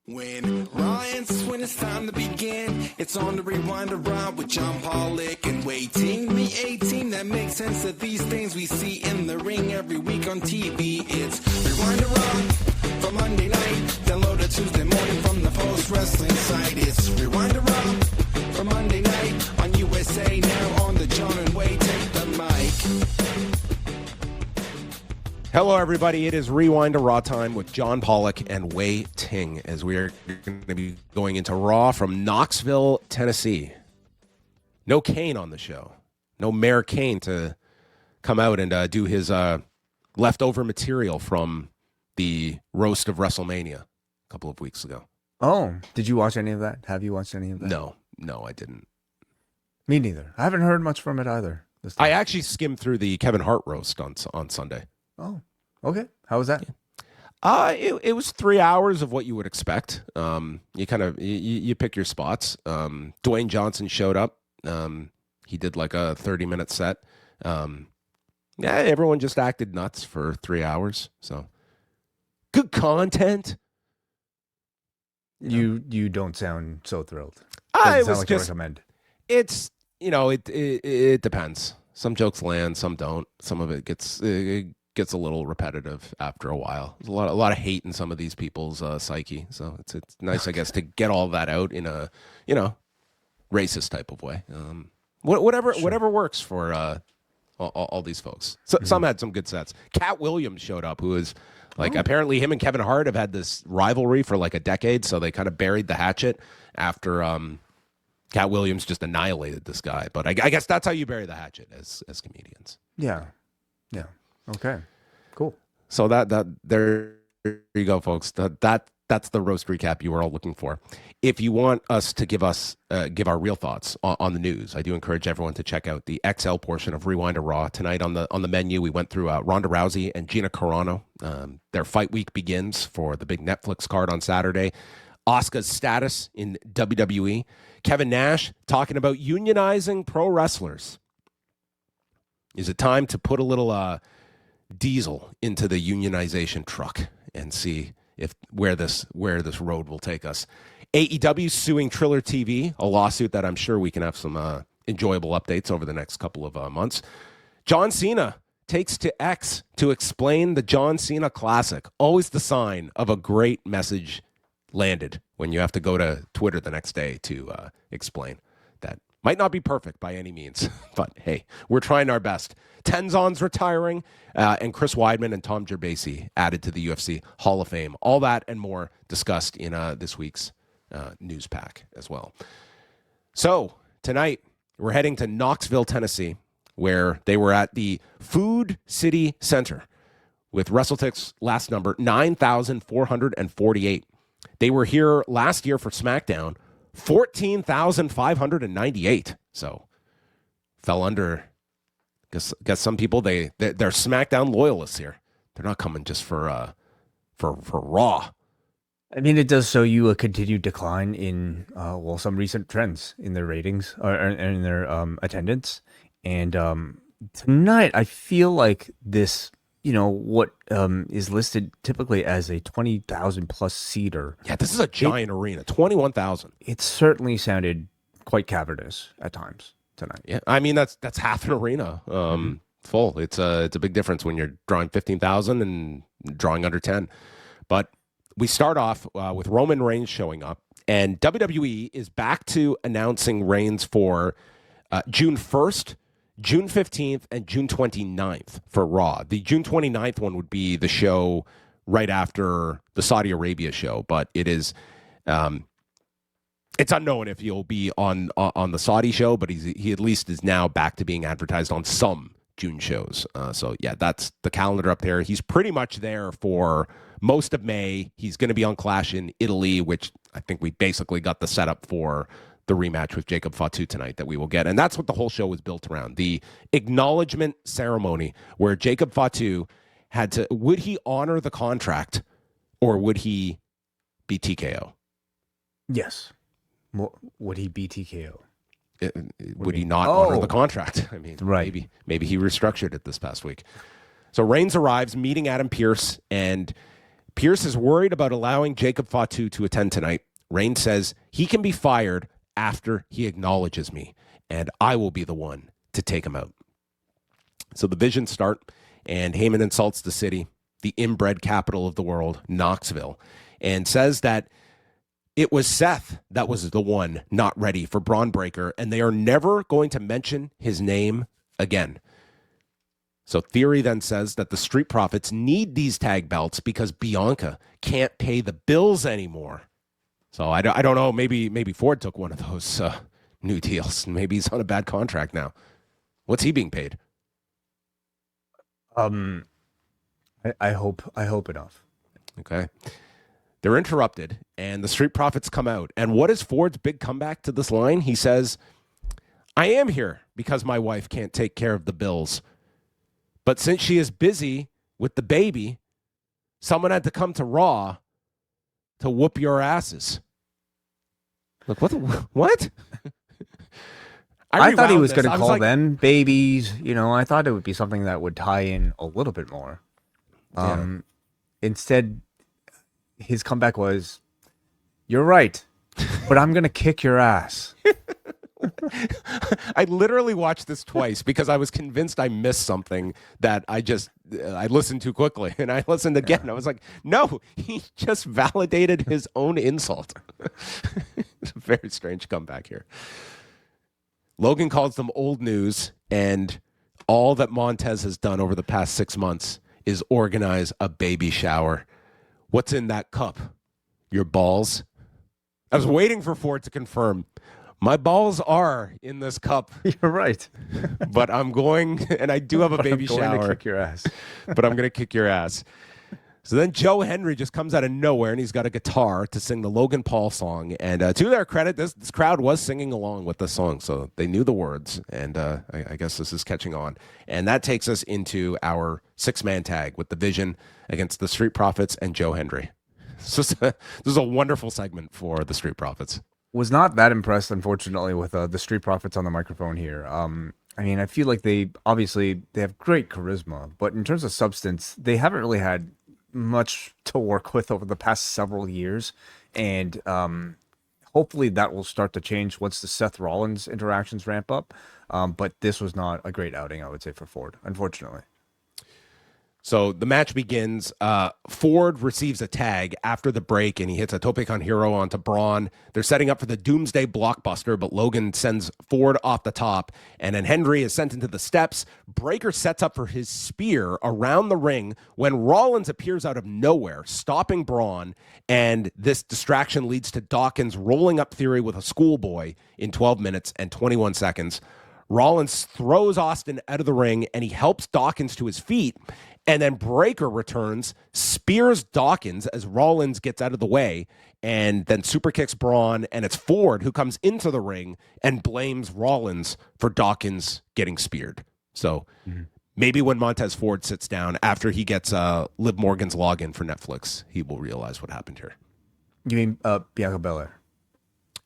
When when it's time to begin, it's on the Rewind-A-Raw with John Pollock and Wai Ting, the A-Team that makes sense of these things we see in the ring every week on TV. It's Rewind-A-Raw for Monday night, download it Tuesday morning from the Post Wrestling site. It's Rewind-A-Raw for Monday night on USA Now on the John and Wai Take the Mic. Hello, everybody. It is Rewind-A-Raw time with John Pollock and Wai Ting as we are going to be going into Raw from Knoxville, Tennessee. No Kane on the show. No Mayor Kane to come out and do his leftover material from the roast of WrestleMania a couple of weeks ago. Oh, did you watch any of that? Have you watched any of that? No, I didn't. Me neither. I haven't heard much from it either. This time. I actually skimmed through the Kevin Hart roast on Sunday. Oh, okay. How was that? It was 3 hours of what you would expect. You kind of you pick your spots. Dwayne Johnson showed up. He did like a 30-minute set. Everyone just acted nuts for 3 hours. So good content. You don't sound so thrilled. I was like just recommend. It's it depends. Some jokes land, some don't. Some of it gets a little repetitive after a while. There's a lot of hate in some of these people's psyche. So it's nice, I guess, to get all that out in a racist type of way. Whatever works for all these folks. So, Some had some good sets. Cat Williams showed up, who is apparently him and Kevin Hart have had this rivalry for like a decade. So they kind of buried the hatchet after Cat Williams just annihilated this guy. But I guess that's how you bury the hatchet as comedians. Yeah. Okay, cool. So that there you go, folks. That's the roast recap you were all looking for. If you want us to give our real thoughts on the news, I do encourage everyone to check out the XL portion of Rewind-A-Raw tonight. On the menu, we went through Ronda Rousey and Gina Carano. Their fight week begins for the big Netflix card on Saturday. Asuka's status in WWE. Kevin Nash talking about unionizing pro wrestlers. Is it time to put a little diesel into the unionization truck and see where this road will take us? AEW suing TrillerTV, a lawsuit that I'm sure we can have some enjoyable updates over the next couple of months. John Cena takes to X to explain the John Cena Classic. Always the sign of a great message landed when you have to go to Twitter the next day to explain. That might not be perfect by any means, but hey, we're trying our best. Tenzan's retiring, and Chris Weidman and Tom Gerbasi added to the UFC Hall of Fame. All that and more discussed in this week's news pack as well. So tonight, we're heading to Knoxville, Tennessee, where they were at the Food City Center with WrestleTix last number 9,448. They were here last year for SmackDown, 14,598. So fell under. Guess some people they're SmackDown loyalists here. They're not coming just for Raw. I mean, it does show you a continued decline in some recent trends in their ratings or in their attendance. And tonight, I feel like this, what is listed typically as a 20,000 plus seater. Yeah, this is a giant arena, 21,000. It certainly sounded quite cavernous at times tonight. Yeah, I mean that's half an arena full. It's a big difference when you're drawing 15,000 and drawing under 10. But we start off with Roman Reigns showing up, and WWE is back to announcing Reigns for June 1st, June 15th, and June 29th for Raw. The June 29th one would be the show right after the Saudi Arabia show, but it is it's unknown if he'll be on the Saudi show, but he at least is now back to being advertised on some June shows. So yeah, that's the calendar up there. He's pretty much there for most of May. He's going to be on Clash in Italy, which I think we basically got the setup for the rematch with Jacob Fatu tonight that we will get. And that's what the whole show was built around. The acknowledgement ceremony where Jacob Fatu would he honor the contract or would he be TKO? Yes. Would he be TKO? Would he not honor the contract? I mean, right. Maybe he restructured it this past week. So Reigns arrives, meeting Adam Pearce, and Pierce is worried about allowing Jacob Fatu to attend tonight. Reigns says he can be fired after he acknowledges me, and I will be the one to take him out. So the visions start, and Heyman insults the city, the inbred capital of the world, Knoxville, and says that it was Seth that was the one not ready for Braun Breaker, and they are never going to mention his name again. So Theory then says that the Street Profits need these tag belts because Bianca can't pay the bills anymore. So I don't know, maybe Ford took one of those new deals. Maybe he's on a bad contract now. What's he being paid? I hope enough. Okay. They're interrupted, and the Street Profits come out. And what is Ford's big comeback to this line? He says, I am here because my wife can't take care of the bills. But since she is busy with the baby, someone had to come to Raw to whoop your asses. Look, what? I thought he was going to call them babies. You know, I thought it would be something that would tie in a little bit more. Instead, his comeback was, you're right, but I'm going to kick your ass. I literally watched this twice because I was convinced I missed something that I listened too quickly. And I listened again. And I was like, no, he just validated his own insult. It's a very strange comeback here. Logan calls them old news, and all that Montez has done over the past 6 months is organize a baby shower. What's in that cup? Your balls? I was waiting for Ford to confirm. My balls are in this cup. You're right. But I'm going, and I do have a baby shower. I'm going to kick your ass. But I'm going to kick your ass. So then Joe Hendry just comes out of nowhere, and he's got a guitar to sing the Logan Paul song. And to their credit, this crowd was singing along with the song, so they knew the words. And I guess this is catching on. And that takes us into our 6-man tag with the Vision against the Street Profits and Joe Hendry. This is a wonderful segment for the Street Profits. Was not that impressed, unfortunately, with the Street Profits on the microphone here. I mean, I feel like they have great charisma, but in terms of substance, they haven't really had much to work with over the past several years, and hopefully that will start to change once the Seth Rollins interactions ramp up. But this was not a great outing, I would say, for Ford, unfortunately. So the match begins. Ford receives a tag after the break, and he hits a tope con hero onto Braun. They're setting up for the Doomsday Blockbuster, but Logan sends Ford off the top, and then Hendry is sent into the steps. Breaker sets up for his spear around the ring when Rollins appears out of nowhere, stopping Braun, and this distraction leads to Dawkins rolling up Theory with a schoolboy in 12 minutes and 21 seconds. Rollins throws Austin out of the ring, and he helps Dawkins to his feet. And then Breaker returns, spears Dawkins as Rollins gets out of the way, and then super kicks Braun, and it's Ford who comes into the ring and blames Rollins for Dawkins getting speared. So maybe when Montez Ford sits down after he gets Liv Morgan's login for Netflix, he will realize what happened here. You mean Bianca Belair?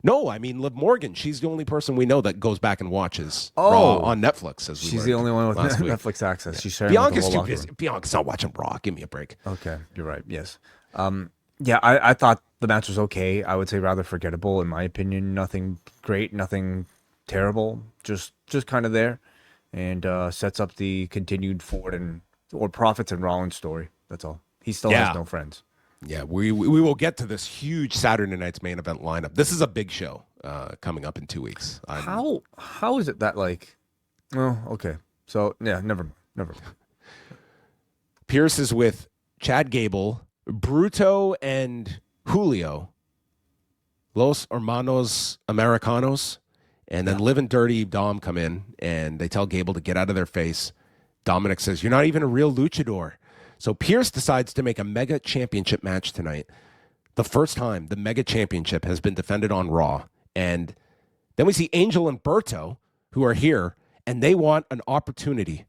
No, I mean Liv Morgan. She's the only person we know that goes back and watches Raw on Netflix. She's the only one with Netflix access. Yeah. She's sharing Bianca's too busy. Bianca's not watching Raw. Give me a break. Okay, you're right. Yes. Yeah, I thought the match was okay. I would say rather forgettable, in my opinion. Nothing great, nothing terrible. Just kind of there, and sets up the continued Ford or Profits and Rollins story. That's all. He still has no friends. Yeah, we will get to this huge Saturday night's main event lineup. This is a big show coming up in 2 weeks. How is it that well, okay. So, yeah, never mind. Pierce is with Chad Gable, Bruto, and Julio. Los Hermanos Americanos. And then Live and Dirty Dom come in, and they tell Gable to get out of their face. Dominic says, "You're not even a real luchador." So Pierce decides to make a mega championship match tonight. The first time the mega championship has been defended on Raw. And then we see Angel and Berto, who are here, and they want an opportunity.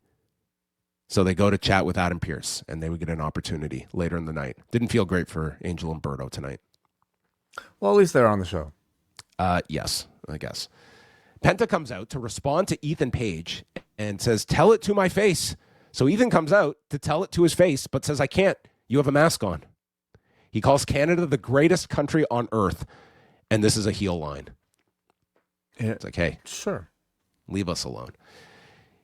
So they go to chat with Adam Pierce, and they would get an opportunity later in the night. Didn't feel great for Angel and Berto tonight. Well, at least they're on the show. Yes, I guess. Penta comes out to respond to Ethan Page and says, "Tell it to my face." So Ethan comes out to tell it to his face, but says, "I can't. You have a mask on." He calls Canada the greatest country on earth, and this is a heel line. Yeah. It's like, hey, Sure. leave us alone.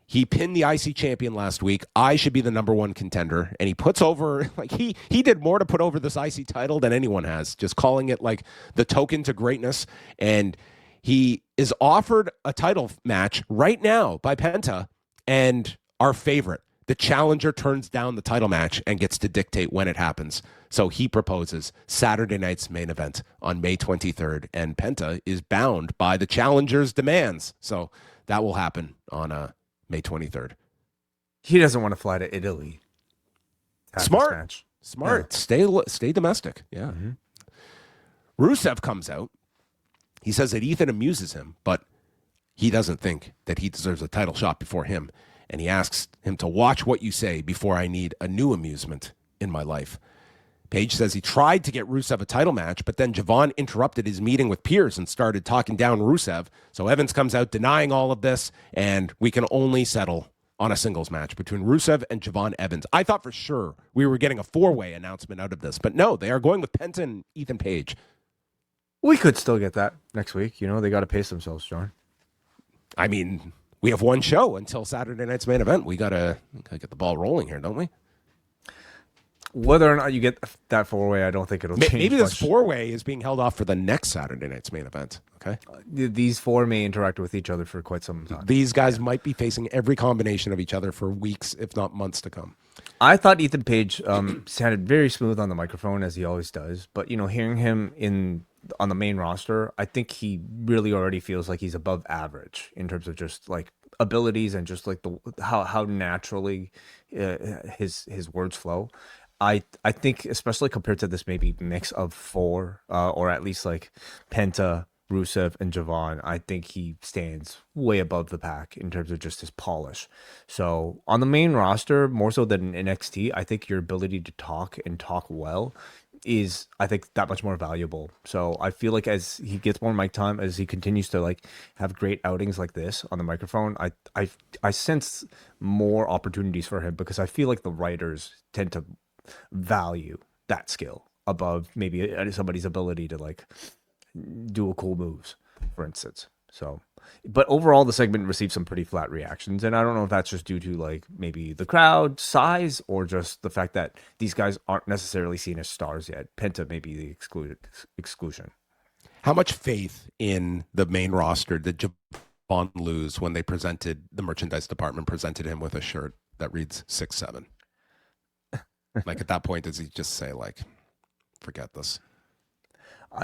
He pinned the IC champion last week. I should be the number one contender. And he puts over, like, he did more to put over this IC title than anyone has, just calling it like the token to greatness. And he is offered a title match right now by Penta, and our favorite, the challenger, turns down the title match and gets to dictate when it happens. So he proposes Saturday night's main event on May 23rd, and Penta is bound by the challenger's demands. So that will happen on May 23rd. He doesn't want to fly to Italy. Smart. Yeah. Stay domestic. Yeah. Mm-hmm. Rusev comes out. He says that Ethan amuses him, but he doesn't think that he deserves a title shot before him. And he asks him to watch what you say before I need a new amusement in my life. Page says he tried to get Rusev a title match, but then Javon interrupted his meeting with Pierce and started talking down Rusev. So Evans comes out denying all of this, and we can only settle on a singles match between Rusev and Javon Evans. I thought for sure we were getting a four-way announcement out of this, but no, they are going with Penta and Ethan Page. We could still get that next week. You know, they got to pace themselves, John. I mean, we have one show until Saturday night's main event. We gotta get the ball rolling here, don't we? Whether or not you get that four-way, I don't think it'll change Maybe much. this four-way is being held off for the next Saturday night's main event, okay? These four may interact with each other for quite some time. These guys might be facing every combination of each other for weeks, if not months to come. I thought Ethan Page sounded very smooth on the microphone, as he always does. But, you know, hearing him on the main roster, I think he really already feels like he's above average in terms of just, like, abilities and just, like, how naturally his words flow. I think, especially compared to this maybe mix of four, or at least like Penta, Rusev, and Javon, I think he stands way above the pack in terms of just his polish. So on the main roster, more so than in NXT, I think your ability to talk and talk well is, I think, that much more valuable. So I feel like as he gets more mic time, as he continues to like have great outings like this on the microphone, I sense more opportunities for him, because I feel like the writers tend to value that skill above maybe somebody's ability to like do a cool moves, for instance. So, but overall the segment received some pretty flat reactions, and I don't know if that's just due to like maybe the crowd size or just the fact that these guys aren't necessarily seen as stars yet. Penta may be the exclusion. How much faith in the main roster did Javon lose when the merchandise department presented him with a shirt that reads 6'7"? Like, at that point, does he just say, like, forget this?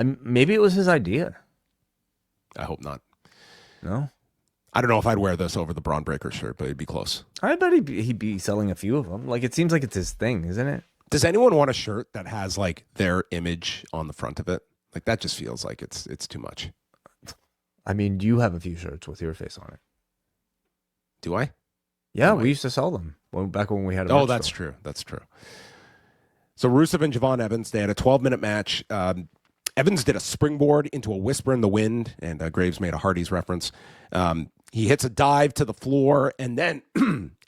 Maybe it was his idea. I hope not. No? I don't know if I'd wear this over the Braun Breaker shirt, but it'd be close. I bet he'd be selling a few of them. Like, it seems like it's his thing, isn't it? Does anyone want a shirt that has, like, their image on the front of it? Like, that just feels like it's too much. I mean, you have a few shirts with your face on it. Do I? Yeah, we used to sell them back when we had a Oh, that's true. That's true. So Rusev and Javon Evans, they had a 12-minute match. Evans did a springboard into a whisper in the wind, and Graves made a Hardy's reference. He hits a dive to the floor, and then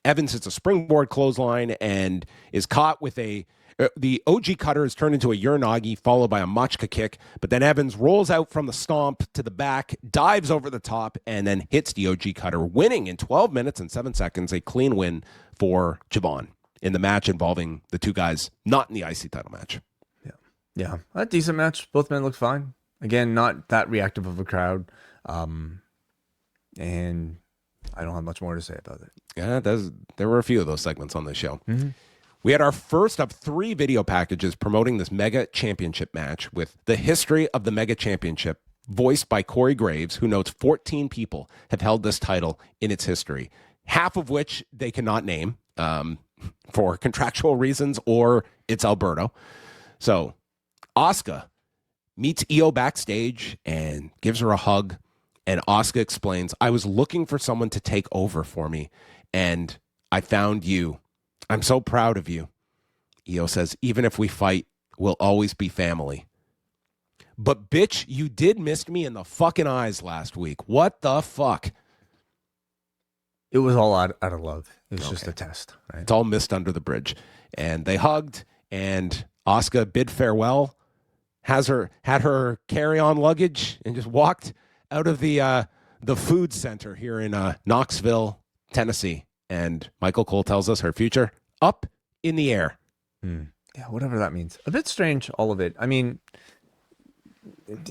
Evans hits a springboard clothesline and is caught with the OG cutter is turned into a Uranagi, followed by a Machka kick. But then Evans rolls out from the stomp to the back, dives over the top, and then hits the OG cutter, winning in 12 minutes and 7 seconds, a clean win for Javon in the match involving the two guys not in the IC title match. Yeah, a decent match. Both men looked fine. Again, not that reactive of a crowd. And I don't have much more to say about it. Yeah, there were a few of those segments on the show. Mm-hmm. We had our first of 3 video packages promoting this Mega Championship match with the history of the Mega Championship, voiced by Corey Graves, who notes 14 people have held this title in its history, half of which they cannot name for contractual reasons, or it's Alberto. So Asuka meets Io backstage and gives her a hug, and Asuka explains, I was looking for someone to take over for me, and I found you. I'm so proud of you. Io says, even if we fight, we'll always be family. But bitch, you did miss me in the fucking eyes last week. What the fuck? It was all out of love. It was just a test. Right? It's all missed under the bridge. And they hugged, and Asuka bid farewell, had her carry-on luggage, and just walked out of the food center here in Knoxville, Tennessee. And Michael Cole tells us her future up in the air. Yeah, whatever that means. A bit strange, all of it. I mean,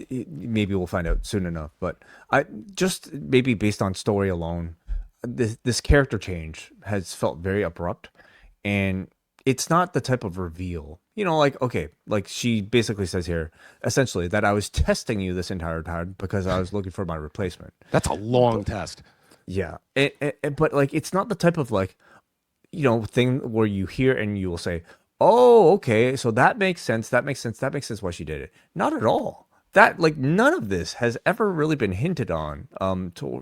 maybe we'll find out soon enough. But I just maybe based on story alone, this character change has felt very abrupt, and it's not the type of reveal. You know, like, okay, like she basically says here, essentially, that I was testing you this entire time because I was looking for my replacement. That's a long test. Yeah. But like, it's not the type of like, you know, thing where you hear and you will say, oh, okay, so that makes sense. That makes sense. That makes sense why she did it. Not at all. That, like, none of this has ever really been hinted on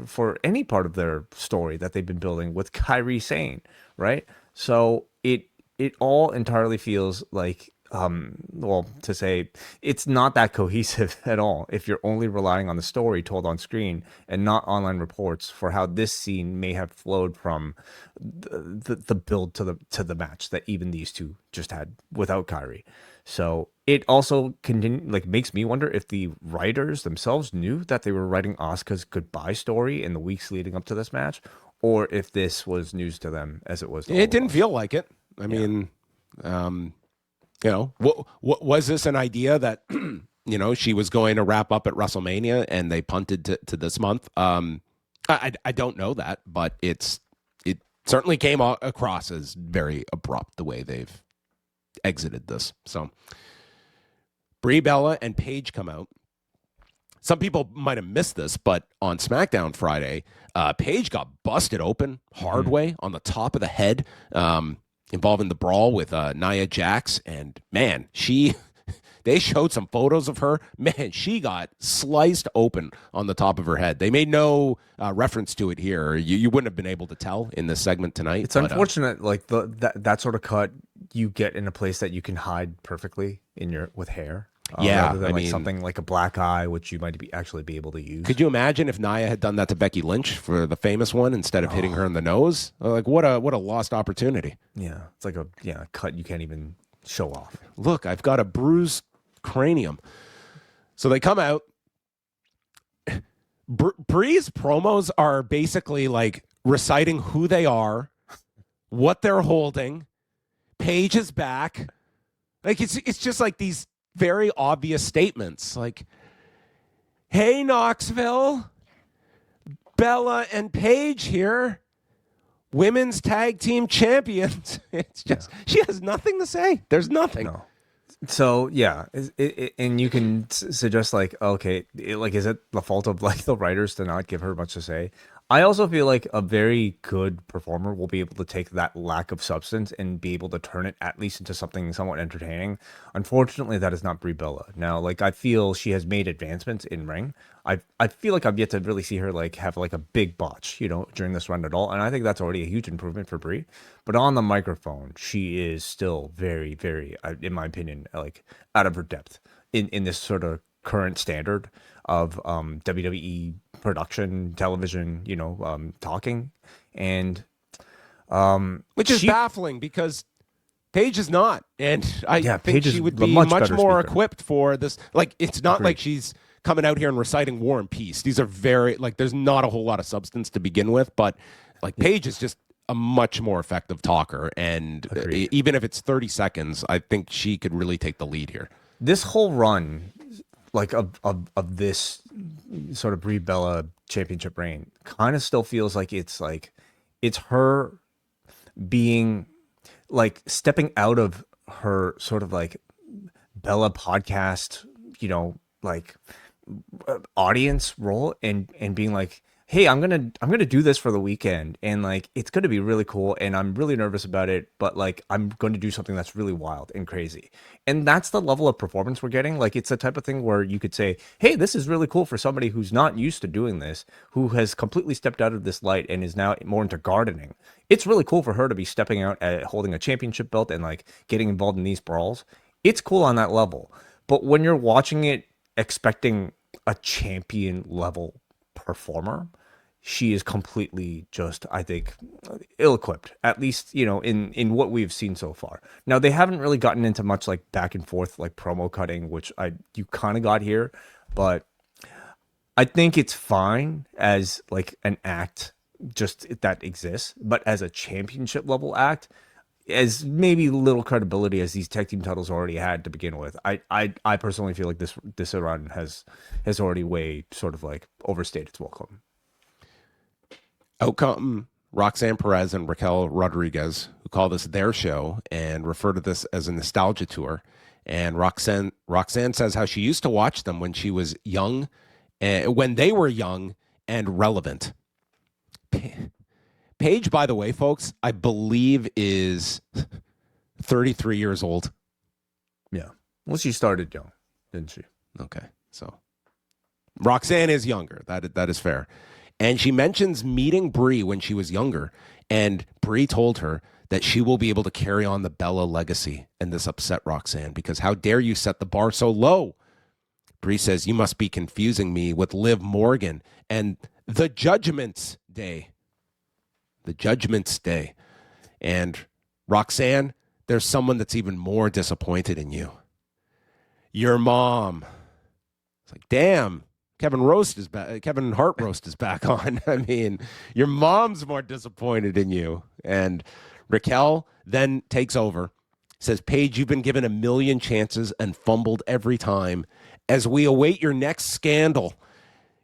for any part of their story that they've been building with Kairi Sane, right? So it all entirely feels like, well, to say it's not that cohesive at all if you're only relying on the story told on screen and not online reports for how this scene may have flowed from the build to the match that even these two just had without Kairi. So it also makes me wonder if the writers themselves knew that they were writing Asuka's goodbye story in the weeks leading up to this match, or if this was news to them as it was to all It didn't of us. feel like it. I mean, you know, what was this an idea that you know she was going to wrap up at WrestleMania and they punted to this month? I don't know that, but it certainly came across as very abrupt the way they've exited this. So Brie Bella and Paige come out. Some people might have missed this, but on SmackDown Friday, Paige got busted open hard way on the top of the head, involving the brawl with Nia Jax. And man, they showed some photos of her. Man, she got sliced open on the top of her head. They made no reference to it here. You wouldn't have been able to tell in this segment tonight. It's unfortunate, like that sort of cut you get in a place that you can hide perfectly with hair. Rather than like something like a black eye, which you might actually be able to use. Could you imagine if Nia had done that to Becky Lynch for the famous one instead of hitting her in the nose? Like what a lost opportunity. Yeah, it's like a cut you can't even show off. Look, I've got a bruised cranium. So they come out. Brie's promos are basically like reciting who they are, what they're holding. Paige is back. Like it's just like these very obvious statements like, hey, Knoxville, Bella and Paige here, women's tag team champions. It's just, she has nothing to say. There's nothing. No. So yeah, and you can suggest like, okay, is it the fault of like the writers to not give her much to say? I also feel like a very good performer will be able to take that lack of substance and be able to turn it at least into something somewhat entertaining. Unfortunately, that is not Brie Bella. Now, like I feel she has made advancements in ring. I feel like I've yet to really see her like have like a big botch, you know, during this run at all. And I think that's already a huge improvement for Brie. But on the microphone, she is still very, very, in my opinion, like out of her depth in this sort of current standard of WWE production, television, you know, talking, and which is baffling because Paige is not, and I think Paige she would be much more equipped for this. Like, it's not like she's coming out here and reciting War and Peace. These are very like, there's not a whole lot of substance to begin with, but like Paige is just a much more effective talker, and even if it's 30 seconds, I think she could really take the lead here. This whole run, like of this sort of Brie Bella championship reign, kind of still feels like it's her being like stepping out of her sort of like Bella podcast, you know, like audience role and being like, hey, I'm gonna do this for the weekend, and like it's gonna be really cool, and I'm really nervous about it, but like I'm going to do something that's really wild and crazy. And that's the level of performance we're getting. Like it's the type of thing where you could say, hey, this is really cool for somebody who's not used to doing this, who has completely stepped out of this light and is now more into gardening. It's really cool for her to be stepping out at holding a championship belt and like getting involved in these brawls. It's cool on that level. But when you're watching it expecting a champion level performer, she is completely just, I think, ill-equipped, at least, in what we've seen so far. Now, they haven't really gotten into much like back and forth, like promo cutting, which you kind of got here, but I think it's fine as like an act just that exists, but as a championship level act, as maybe little credibility as these tag team titles already had to begin with. I personally feel like this run has already way sort of like overstayed its welcome. Out come Roxanne Perez and Raquel Rodriguez, who call this their show and refer to this as a nostalgia tour. And Roxanne says how she used to watch them when she was young, when they were young and relevant. Paige, by the way, folks, I believe is 33 years old. Yeah. Well, she started young, didn't she? Okay. So Roxanne is younger. That is fair. And she mentions meeting Brie when she was younger. And Brie told her that she will be able to carry on the Bella legacy. And this upset Roxanne because how dare you set the bar so low? Brie says, you must be confusing me with Liv Morgan and the Judgment's Day. The Judgment's Day. And Roxanne, there's someone that's even more disappointed in you. Your mom. It's like, damn, Kevin Hart roast is back on. I mean, your mom's more disappointed in you. And Raquel then takes over, says, Paige, you've been given 1 million chances and fumbled every time. As we await your next scandal,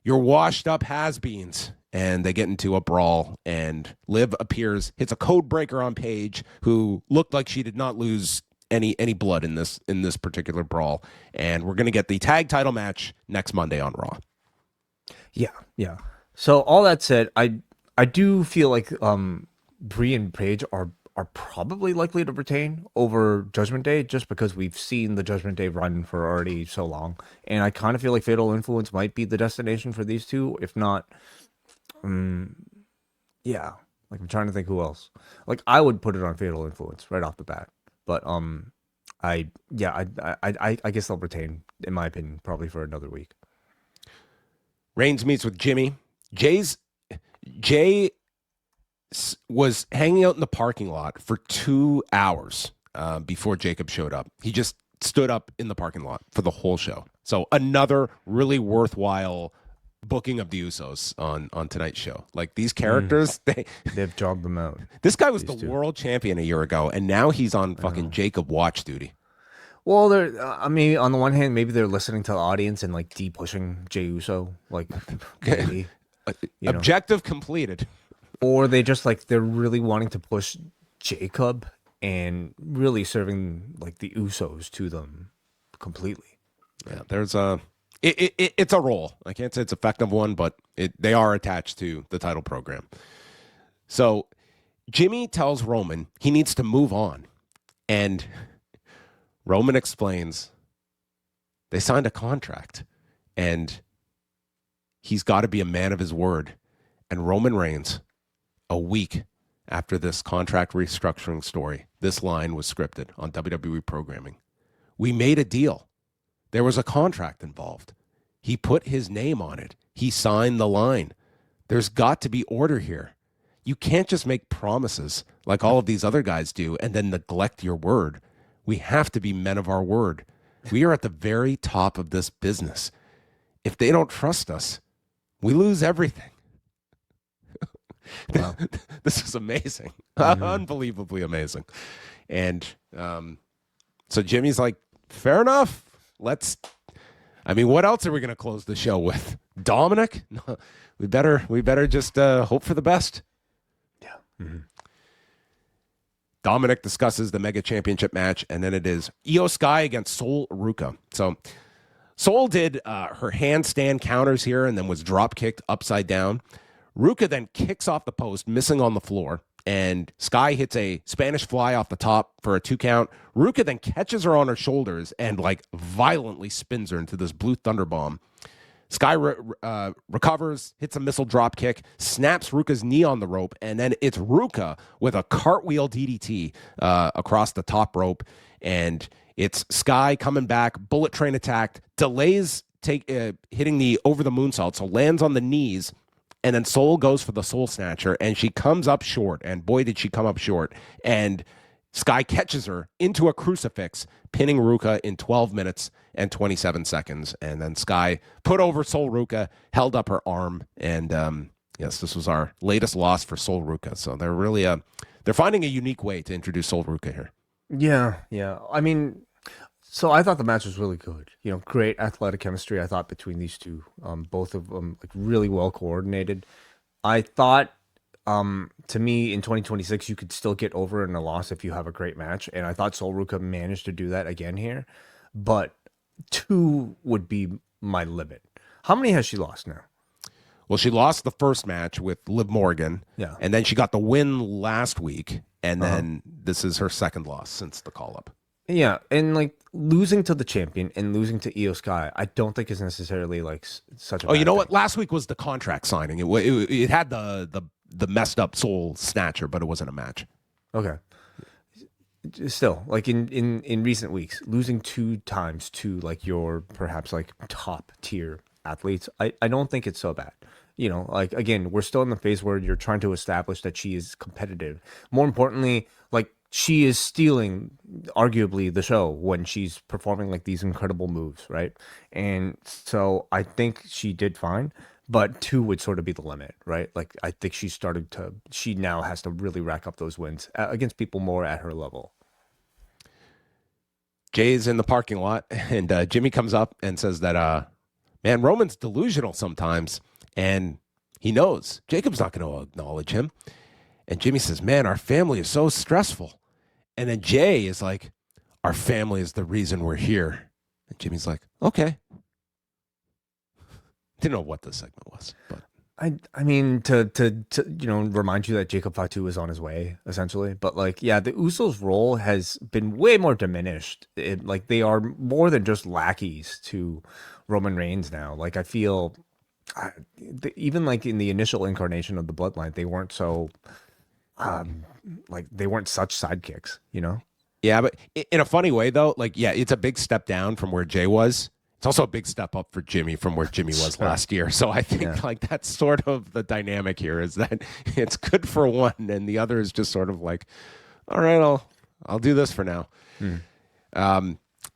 you're washed up has-beens. And they get into a brawl, and Liv appears, hits a code breaker on Paige, who looked like she did not lose any blood in this particular brawl. And we're going to get the tag title match next Monday on Raw. Yeah. So all that said, I do feel like Brie and Paige are probably likely to retain over Judgment Day, just because we've seen the Judgment Day run for already so long, and I kind of feel like Fatal Influence might be the destination for these two, if not. Yeah, like I'm trying to think who else. Like I would put it on Fatal Influence right off the bat, but I guess they'll retain, in my opinion, probably for another week. Reigns meets with Jimmy. Jay was hanging out in the parking lot for 2 hours before Jacob showed up. He just stood up in the parking lot for the whole show. So another really worthwhile booking of the Usos on tonight's show. Like these characters, they've jogged them out. This guy was the world champion a year ago, and now he's on fucking Jacob watch duty. Well, they're I mean, on the one hand, maybe they're listening to the audience and like de-pushing Jey Uso, like maybe, objective completed. Or they just like they're really wanting to push Jacob and really serving like the Usos to them completely. Yeah, there's it's a role. I can't say it's an effective one, but they are attached to the title program. So Jimmy tells Roman he needs to move on. And Roman explains they signed a contract and he's got to be a man of his word. And Roman Reigns, a week after this contract restructuring story, this line was scripted on WWE programming. We made a deal. There was a contract involved. He put his name on it. He signed the line. There's got to be order here. You can't just make promises like all of these other guys do and then neglect your word. We have to be men of our word. We are at the very top of this business. If they don't trust us, we lose everything. Wow. This is amazing. Unbelievably amazing. And so Jimmy's like, fair enough. What else are we going to close the show with? Dominic? No, we better just hope for the best. Yeah. Mm-hmm. Dominic discusses the Mega Championship match, and then it is Io Sky against Sol Ruka. So Sol did her handstand counters here and then was drop kicked upside down. Ruka then kicks off the post, missing on the floor, and Sky hits a Spanish fly off the top for a 2 count. Ruka then catches her on her shoulders and violently spins her into this blue thunder bomb. Sky recovers, hits a missile drop kick, snaps Ruka's knee on the rope, and then it's Ruka with a cartwheel DDT across the top rope. And it's Sky coming back, bullet train attack, delays hitting the over the moonsault, so lands on the knees, and then Sol goes for the Soul Snatcher, and she comes up short, and boy, did she come up short. And Sky catches her into a crucifix, pinning Ruka in 12 minutes and 27 seconds. And then Sky put over Sol Ruka, held up her arm, and yes, this was our latest loss for Sol Ruka. So they're really they're finding a unique way to introduce Sol Ruka here. Yeah. I mean, so I thought the match was really good. Great athletic chemistry, I thought, between these two. Both of them like really well coordinated. I thought, to me, in 2026, you could still get over in a loss if you have a great match. And I thought Sol Ruka managed to do that again here. But 2 would be my limit. How many has she lost now? Well, she lost the first match with Liv Morgan. Yeah. And then she got the win last week. And then this is her second loss since the call-up. Yeah, and like losing to the champion and losing to Io Sky, I don't think is necessarily like such a. Oh, you know what? Last week was the contract signing. It had the messed up Soul Snatcher, but it wasn't a match. Okay. Still, like in recent weeks, losing 2 times to like your perhaps like top tier athletes, I don't think it's so bad. Like again, we're still in the phase where you're trying to establish that she is competitive. More importantly, like she is stealing arguably the show when she's performing like these incredible moves, right? And so I think she did fine, but 2 would sort of be the limit, right? Like I think she now has to really rack up those wins against people more at her level. Jay's in the parking lot, and Jimmy comes up and says that, man, Roman's delusional sometimes, and he knows Jacob's not going to acknowledge him. And Jimmy says, man, our family is so stressful. And then Jay is like, our family is the reason we're here. And Jimmy's like, okay. Didn't know what this segment was, but I mean to remind you that Jacob Fatu is on his way essentially, but like the Usos' role has been way more diminished. Like they are more than just lackeys to Roman Reigns now. Like I feel even like in the initial incarnation of the Bloodline, they weren't so like they weren't such sidekicks, Yeah, but in a funny way though, like it's a big step down from where Jay was. It's also a big step up for Jimmy from where Jimmy was last year. So I think like that's sort of the dynamic here is that it's good for one and the other is just sort of like, all right, I'll do this for now.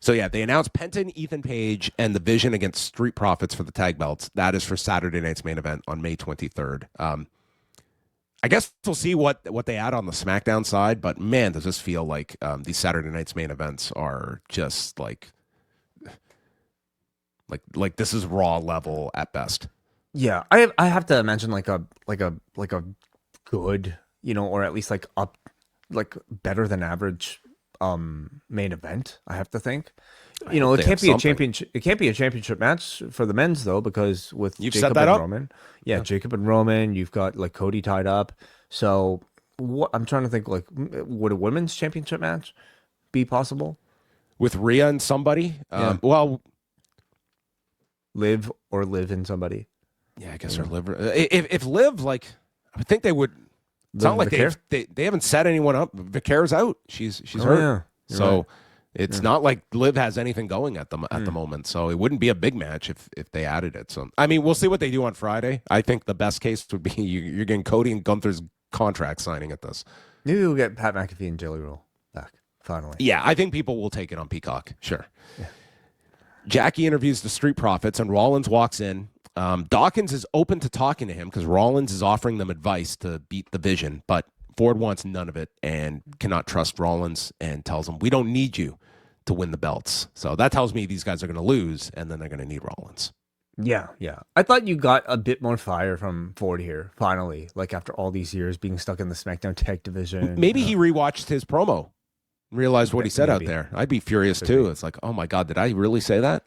So they announced Penton, Ethan Page, and the Vision against Street Profits for the tag belts. That is for Saturday night's main event on May 23rd. I guess we'll see what they add on the SmackDown side, but man, does this feel like these Saturday night's main events are just like this is Raw level at best. Yeah, I have to imagine like a good, or at least like up, like better than average main event. I have to think. It can't be a championship. It can't be a championship match for the men's though, because with you've Jacob set that and up? Roman, Jacob and Roman, you've got like Cody tied up. So what I'm trying to think, like, would a women's championship match be possible with Rhea and somebody? Well. Live in somebody. Yeah, I guess her liver. If Liv, like, I would think they would. It's not like they haven't set anyone up. Vicair's out. She's hurt. Yeah. So right. It's not like Liv has anything going at the moment. So it wouldn't be a big match if they added it. So I mean, we'll see what they do on Friday. I think the best case would be you're getting Cody and Gunther's contract signing at this. Maybe we'll get Pat McAfee and Jelly Roll back finally. Yeah, I think people will take it on Peacock. Sure. Yeah. Jackie interviews the Street Profits, and Rollins walks in. Dawkins is open to talking to him because Rollins is offering them advice to beat the Vision, but Ford wants none of it and cannot trust Rollins and tells him, we don't need you to win the belts. So that tells me these guys are going to lose, and then they're going to need Rollins. Yeah. I thought you got a bit more fire from Ford here, finally, like after all these years being stuck in the SmackDown Tag Division. Maybe he rewatched his promo. Realized what he said out there. I'd be furious too. It's like, oh my God, did I really say that?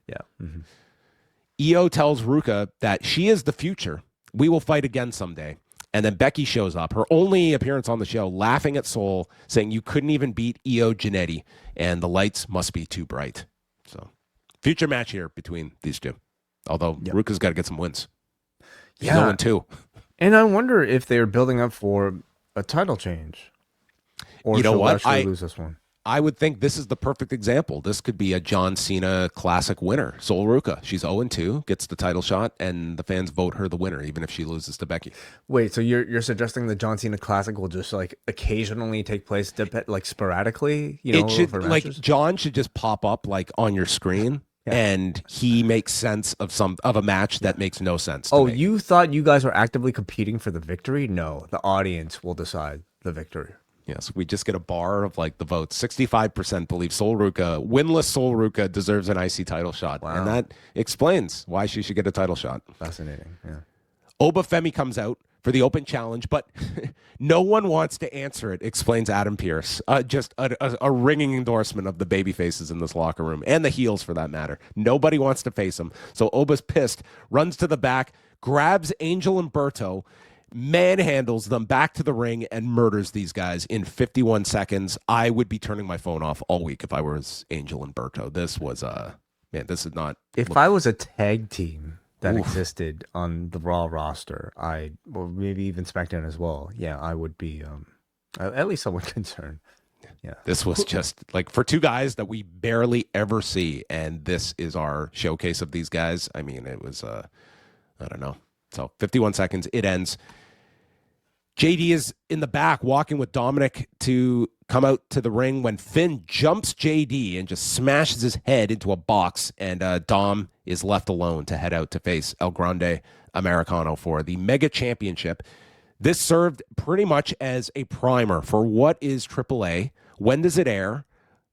Yeah. Mm-hmm. Io tells Ruka that she is the future. We will fight again someday. And then Becky shows up, her only appearance on the show, laughing at Sol, saying you couldn't even beat Io Giannetti, and the lights must be too bright. So, future match here between these two. Although Ruka's got to get some wins. He's 0-2. And I wonder if they're building up for a title change. Or you know what? I lose this one. I would think this is the perfect example. This could be a John Cena Classic winner. Sol Ruka. She's 0-2, gets the title shot, and the fans vote her the winner, even if she loses to Becky. Wait, so you're suggesting the John Cena Classic will just like occasionally take place, like sporadically? You know, It should for like matches? John should just pop up like on your screen, and he makes sense of a match that makes no sense. To me. You thought you guys were actively competing for the victory? No, the audience will decide the victory. Yes, we just get a bar of like the votes. 65% believe winless Sol Ruka deserves an IC title shot. Wow. And that explains why she should get a title shot. Fascinating. Yeah. Oba Femi comes out for the open challenge, but no one wants to answer it, explains Adam Pearce. Just a ringing endorsement of the baby faces in this locker room, and the heels for that matter. Nobody wants to face him. So Oba's pissed, runs to the back, grabs Angel and Berto, manhandles them back to the ring, and murders these guys in 51 seconds. I would be turning my phone off all week if I was Angel and Berto. This was this is not. If I was a tag team that existed on the Raw roster, or maybe even SmackDown as well, yeah, I would be at least somewhat concerned. Yeah, this was just like for two guys that we barely ever see, and this is our showcase of these guys. I mean, it was I don't know. So 51 seconds, it ends. JD is in the back walking with Dominic to come out to the ring when Finn jumps JD and just smashes his head into a box, and Dom is left alone to head out to face El Grande Americano for the Mega Championship. This served pretty much as a primer for what is AAA. When does it air?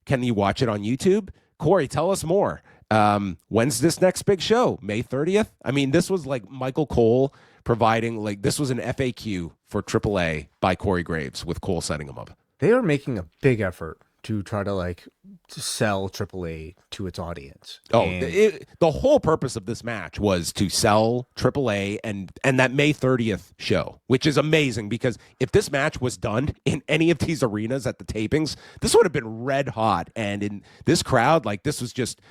Can you watch it on YouTube? Corey, tell us more. When's this next big show? May 30th? I mean, this was like Michael Cole providing, like, this was an FAQ for AAA by Corey Graves with Cole setting him up. They are making a big effort to try to sell AAA to its audience. The whole purpose of this match was to sell AAA and that May 30th show, which is amazing because if this match was done in any of these arenas at the tapings, this would have been red hot. And in this crowd, like, this was just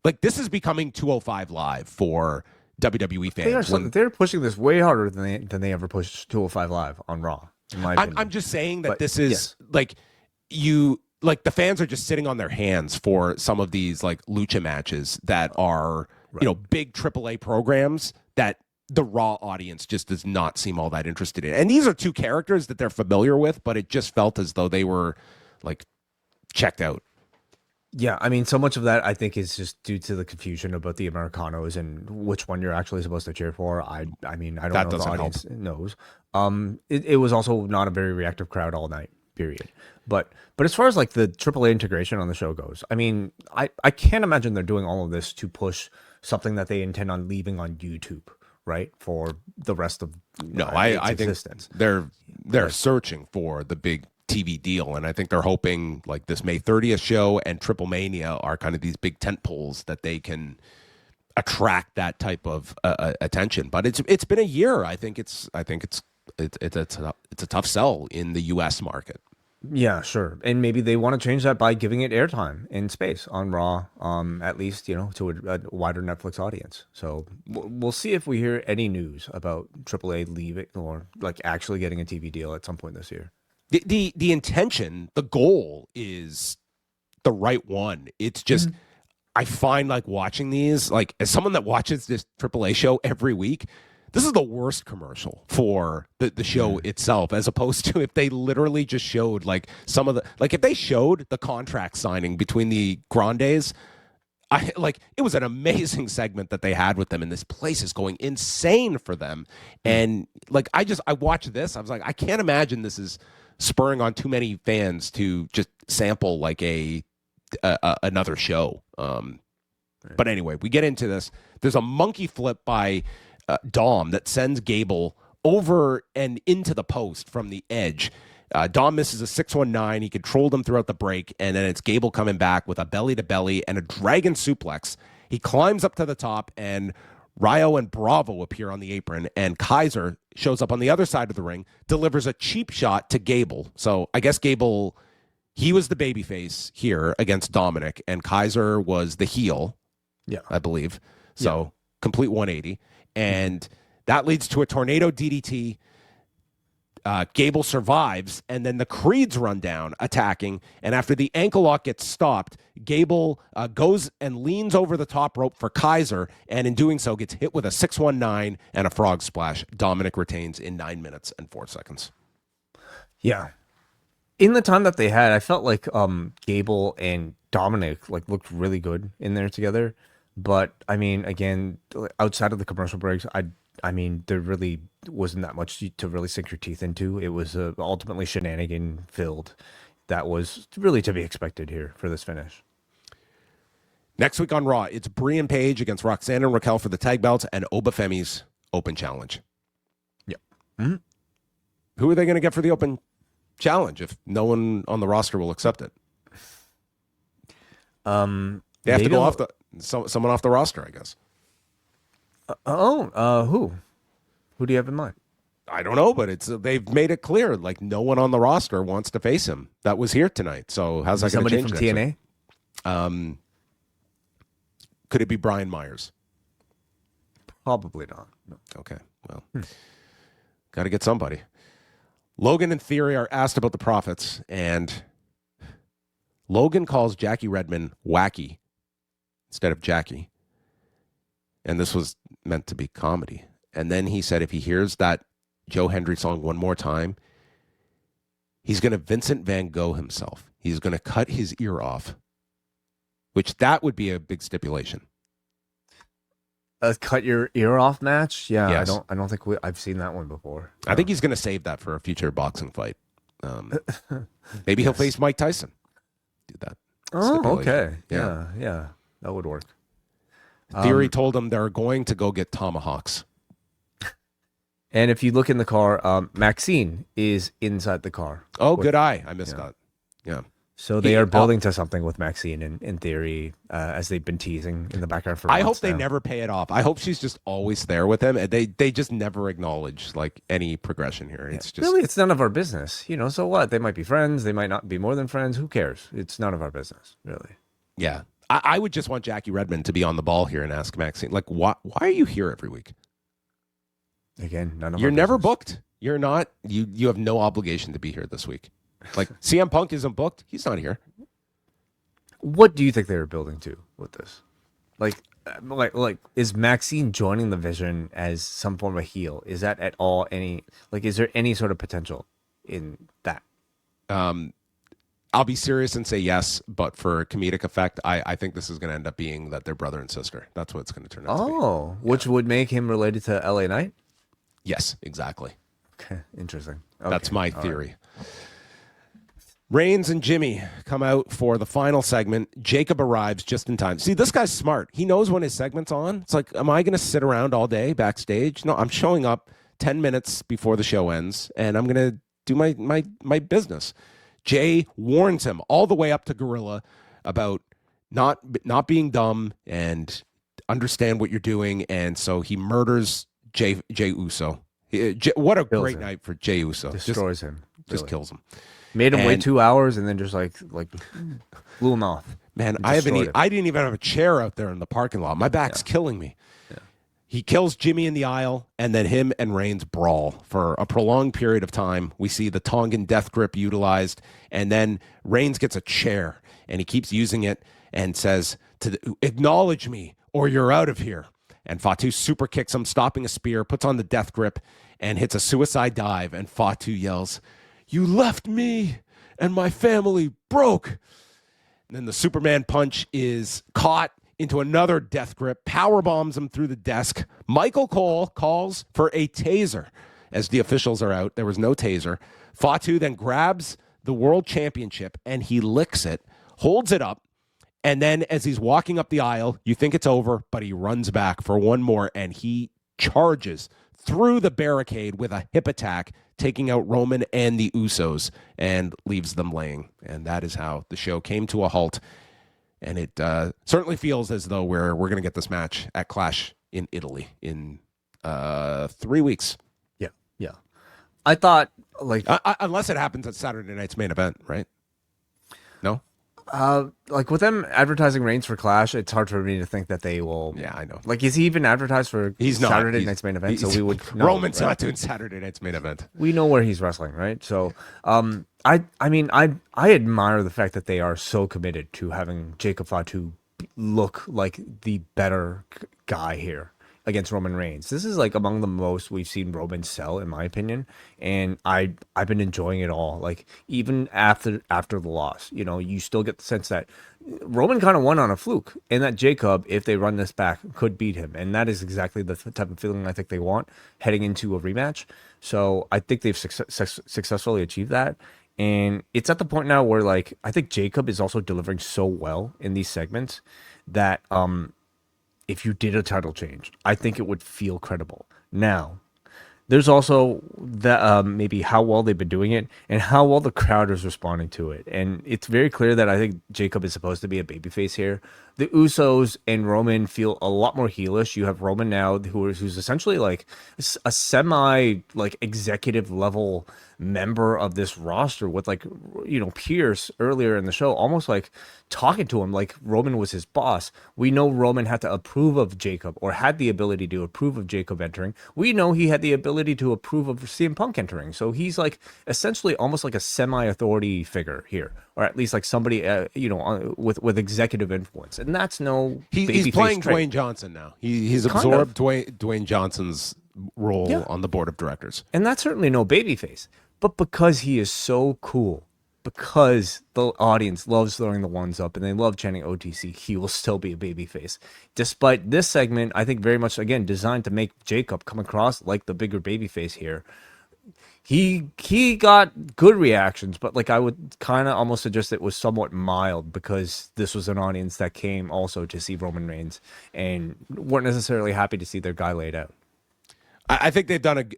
like, this is becoming 205 Live for WWE fans. They're pushing this way harder than they ever pushed 205 Live on Raw. In my opinion. I'm just saying that this is the fans are just sitting on their hands for some of these like lucha matches that are big AAA programs that the Raw audience just does not seem all that interested in. And these are two characters that they're familiar with, but it just felt as though they were like checked out. Yeah, I mean, so much of that I think is just due to the confusion about the Americanos and which one you're actually supposed to cheer for. I mean, I don't know if the audience knows. It was also not a very reactive crowd all night, period. But as far as like the AAA integration on the show goes, I mean, I can't imagine they're doing all of this to push something that they intend on leaving on YouTube, right? For the rest of I think existence. They're searching for the big TV deal, and I think they're hoping like this May 30th show and Triple Mania are kind of these big tent poles that they can attract that type of attention. But it's been a year. I think it's a tough sell in the U.S. market. Yeah, sure. And maybe they want to change that by giving it airtime in space on Raw, at least, to a wider Netflix audience. So we'll see if we hear any news about AAA leaving or like actually getting a TV deal at some point this year. The intention, the goal is the right one. It's just, I find like watching these, like as someone that watches this AAA show every week, this is the worst commercial for the show itself, as opposed to if they literally just showed like some of the, like if they showed the contract signing between the Grandes, it was an amazing segment that they had with them, and this place is going insane for them. And like, I watched this, I was like, I can't imagine this is spurring on too many fans to just sample like another show. But anyway, we get into this. There's a monkey flip by Dom that sends Gable over and into the post from the edge. Dom misses a 619. He controlled him throughout the break, and then it's Gable coming back with a belly-to-belly and a dragon suplex. He climbs up to the top, and Rayo and Bravo appear on the apron, and Kaiser shows up on the other side of the ring, delivers a cheap shot to Gable. So I guess Gable, he was the babyface here against Dominic, and Kaiser was the heel, I believe. So complete 180. And that leads to a tornado DDT. Gable survives, and then the Creeds run down, attacking. And after the ankle lock gets stopped, Gable goes and leans over the top rope for Kaiser, and in doing so gets hit with a 619 and a frog splash. Dominic retains in 9 minutes and 4 seconds. Yeah. In the time that they had, I felt like Gable and Dominic looked really good in there together. But I mean, again, outside of the commercial breaks, I mean, there really wasn't that much to really sink your teeth into. It was ultimately shenanigan filled. That was really to be expected here for this finish. Next week on Raw, it's Brie and Paige against Roxanne and Raquel for the tag belts and Oba Femi's open challenge. Yep. Mm-hmm. Who are they going to get for the open challenge if no one on the roster will accept it? They have to go off someone off the roster, I guess. Who? Who do you have in mind? I don't know, but they've made it clear like no one on the roster wants to face him. That was here tonight. So how's that going to change? Somebody from TNA? Could it be Brian Myers? Probably not. No. Okay, well, got to get somebody. Logan and Theory are asked about the Profits, and Logan calls Jackie Redmond wacky instead of Jackie. And this was meant to be comedy. And then he said if he hears that Joe Hendry song one more time, he's going to Vincent Van Gogh himself. He's going to cut his ear off, which that would be a big stipulation. A cut your ear off match? Yeah, yes. I don't think I've seen that one before. I think he's going to save that for a future boxing fight. Maybe he'll face Mike Tyson. Do that. Oh, okay. Yeah, that would work. Theory told him they're going to go get tomahawks. And if you look in the car, Maxine is inside the car. Oh, good eye. I missed that. Yeah. So they are building to something with Maxine in theory, as they've been teasing in the background for months. I hope they now. never pay it off. I hope she's just always there with him, and they just never acknowledge like any progression here. It's just really, it's none of our business. So what? They might be friends. They might not be more than friends. Who cares? It's none of our business, really. Yeah. I would just want Jackie Redmond to be on the ball here and ask Maxine, like, why are you here every week? Again, none of You're our never business. booked. You're not. You have no obligation to be here this week. Like CM Punk isn't booked. He's not here. What do you think they were building to with this? Like, is Maxine joining the Vision as some form of heel? Is that at all is there any sort of potential in that? I'll be serious and say yes, but for comedic effect, I think this is going to end up being that they're brother and sister. That's what it's going to turn out to be. Oh, which would make him related to LA Knight? Yes, exactly. Okay, interesting. Okay. That's my theory. Right. Reigns and Jimmy come out for the final segment. Jacob arrives just in time. See, this guy's smart. He knows when his segment's on. It's like, am I going to sit around all day backstage? No, I'm showing up 10 minutes before the show ends, and I'm going to do my business. Jay warns him all the way up to Gorilla about not being dumb and understand what you're doing, and so he murders Jay Uso. What a great night for Jay Uso. Destroys him. Just kills him. Made him wait 2 hours and then just like blew him off. Man, I didn't even have a chair out there in the parking lot. My back's killing me. Yeah. He kills Jimmy in the aisle, and then him and Reigns brawl for a prolonged period of time. We see the Tongan death grip utilized, and then Reigns gets a chair, and he keeps using it and says, acknowledge me, or you're out of here. And Fatu super kicks him, stopping a spear, puts on the death grip, and hits a suicide dive, and Fatu yells, "You left me and my family broke." And then the Superman punch is caught into another death grip, power bombs him through the desk. Michael Cole calls for a taser as the officials are out. There was no taser. Fatu then grabs the world championship and he licks it, holds it up, and then as he's walking up the aisle, you think it's over, but he runs back for one more and he charges through the barricade with a hip attack, taking out Roman and the Usos and leaves them laying. And that is how the show came to a halt. And it certainly feels as though we're going to get this match at Clash in Italy in 3 weeks. Yeah. I thought, unless it happens at Saturday night's main event, right? No? Like with them advertising Reigns for Clash, it's hard for me to think that they will. Yeah, I know. Like, is he even advertised for He's not. Saturday night's main event? So we would know, Roman's right? not doing Saturday night's main event. We know where he's wrestling, right? So, I mean, I admire the fact that they are so committed to having Jacob Fatu look like the better guy here against Roman Reigns. This is like among the most we've seen Roman sell, in my opinion, and I've been enjoying it all. Like even after the loss, you know, you still get the sense that Roman kind of won on a fluke, and that Jacob, if they run this back, could beat him, and that is exactly the type of feeling I think they want heading into a rematch. So I think they've successfully achieved that. And it's at the point now where, like, I think Jacob is also delivering so well in these segments that if you did a title change, I think it would feel credible. Now, there's also that maybe how well they've been doing it and how well the crowd is responding to it. And it's very clear that I think Jacob is supposed to be a babyface here. The Usos and Roman feel a lot more heelish. You have Roman now, who's essentially like a semi like executive level member of this roster with, like, you know, Pierce earlier in the show almost like talking to him like Roman was his boss. We know Roman had to approve of Jacob, or had the ability to approve of Jacob entering. We know he had the ability to approve of CM Punk entering. So he's like essentially almost like a semi-authority figure here, or at least like somebody you know, with executive influence. And that's no He's playing trait. Dwayne Johnson now. He's absorbed Dwayne Johnson's role on the board of directors. And that's certainly no babyface. But because he is so cool, because the audience loves throwing the ones up and they love chanting OTC, he will still be a babyface. Despite this segment, I think very much, again, designed to make Jacob come across like the bigger babyface here. He got good reactions, but like I would kind of almost suggest it was somewhat mild, because this was an audience that came also to see Roman Reigns and weren't necessarily happy to see their guy laid out. I think they've done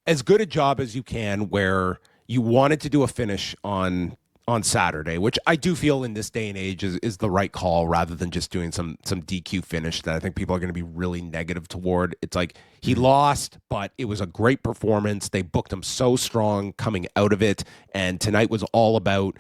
as good a job as you can, where you wanted to do a finish on Saturday, which I do feel in this day and age is the right call, rather than just doing some DQ finish that I think people are going to be really negative toward. It's like he lost, but it was a great performance. They booked him so strong coming out of it, and tonight was all about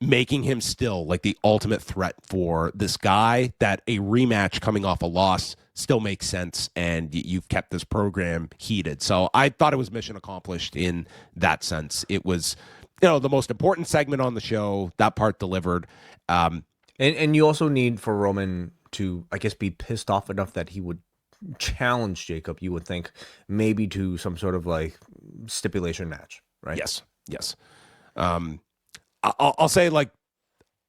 making him still like the ultimate threat for this guy, that a rematch coming off a loss still makes sense, and you've kept this program heated. So I thought it was mission accomplished in that sense. It was, you know, the most important segment on the show. That part delivered. And you also need for Roman to, I guess, be pissed off enough that he would challenge Jacob, you would think, maybe to some sort of like stipulation match, right? Yes. I'll say, like,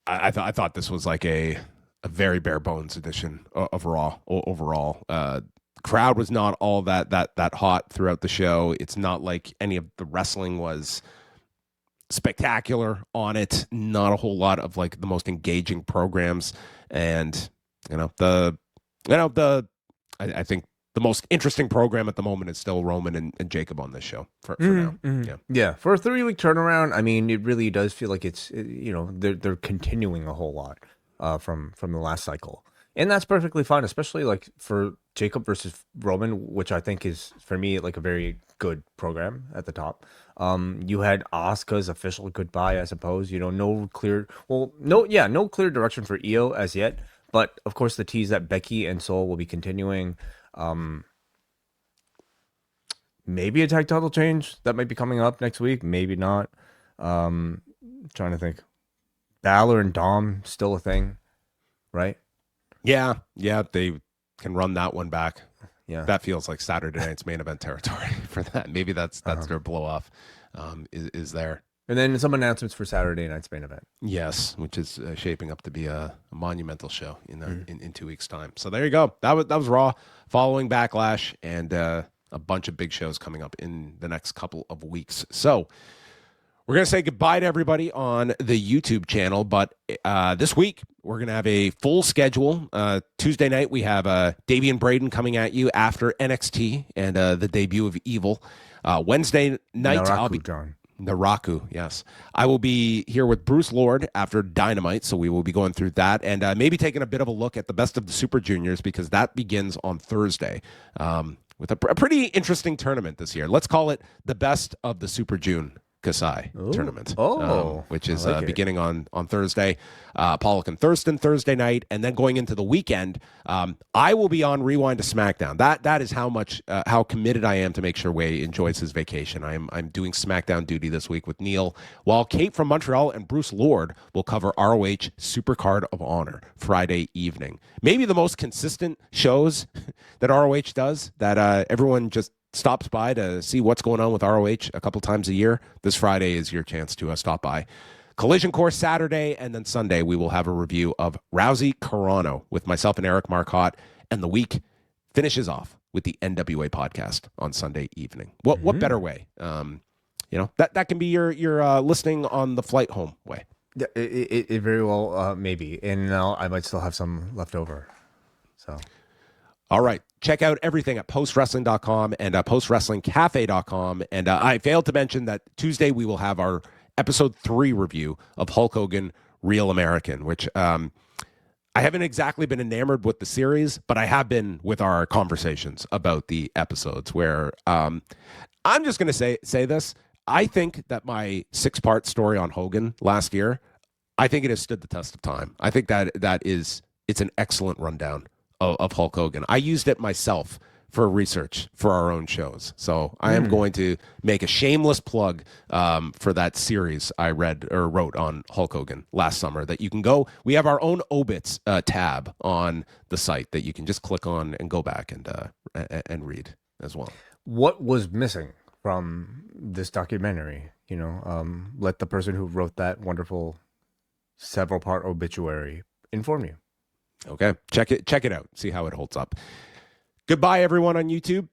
I thought this was like a very bare bones edition of Raw overall. Crowd was not all that hot throughout the show. It's not like any of the wrestling was spectacular on it. Not a whole lot of like the most engaging programs, and I think the most interesting program at the moment is still Roman and Jacob on this show for now. Yeah. For a 3-week turnaround, I mean, it really does feel like it's, you know, they're continuing a whole lot from the last cycle, and that's perfectly fine, especially like for Jacob versus Roman, which I think is, for me, like a very good program at the top. You had Asuka's official goodbye, I suppose. You know, no clear direction for Io as yet, but of course the tease that Becky and Sol will be continuing. Maybe a tag title change that might be coming up next week, maybe not. Trying to think. Balor and Dom still a thing, right? Yeah, they can run that one back. Yeah, that feels like Saturday night's main event territory for that. Maybe that's their blow off. Is there? And then some announcements for Saturday night's main event. Yes, which is shaping up to be a monumental show in 2 weeks' time. So there you go. That was Raw, following Backlash, and a bunch of big shows coming up in the next couple of weeks. So we're going to say goodbye to everybody on the YouTube channel, but this week we're going to have a full schedule. Tuesday night we have Davian Braden coming at you after NXT and the debut of Evil. Wednesday night I'll be Naraku, yes. I will be here with Bruce Lord after Dynamite, so we will be going through that and maybe taking a bit of a look at the best of the Super Juniors, because that begins on Thursday with a pretty interesting tournament this year. Let's call it the best of the Super June Kasai tournament, which is beginning on Thursday. Pollock and Thursday night, and then going into the weekend, I will be on Rewind-A-SmackDown. That is how committed I am to make sure Wai enjoys his vacation. I'm doing SmackDown duty this week with Neil, while Kate from Montreal and Bruce Lord will cover ROH Supercard of Honor Friday evening. Maybe the most consistent shows that ROH does, that everyone just stops by to see what's going on with ROH a couple times a year. This Friday is your chance to stop by. Collision Course Saturday, and then Sunday we will have a review of Rousey Carano with myself and Eric Marcotte, and the week finishes off with the NWA podcast on Sunday evening. What better way? That can be your listening on the flight home way. It very well maybe, and I might still have some left over. So. All right. Check out everything at postwrestling.com and postwrestlingcafe.com. And I failed to mention that Tuesday we will have our episode 3 review of Hulk Hogan Real American, which I haven't exactly been enamored with the series, but I have been with our conversations about the episodes, where I'm just going to say this. I think that my 6-part story on Hogan last year, I think it has stood the test of time. I think that it's an excellent rundown of Hulk Hogan. I used it myself for research for our own shows. So I am going to make a shameless plug for that series I read or wrote on Hulk Hogan last summer that you can go. We have our own obits tab on the site that you can just click on and go back and read as well. What was missing from this documentary? Let the person who wrote that wonderful several-part obituary inform you. Okay, check it out. See how it holds up. Goodbye, everyone on YouTube.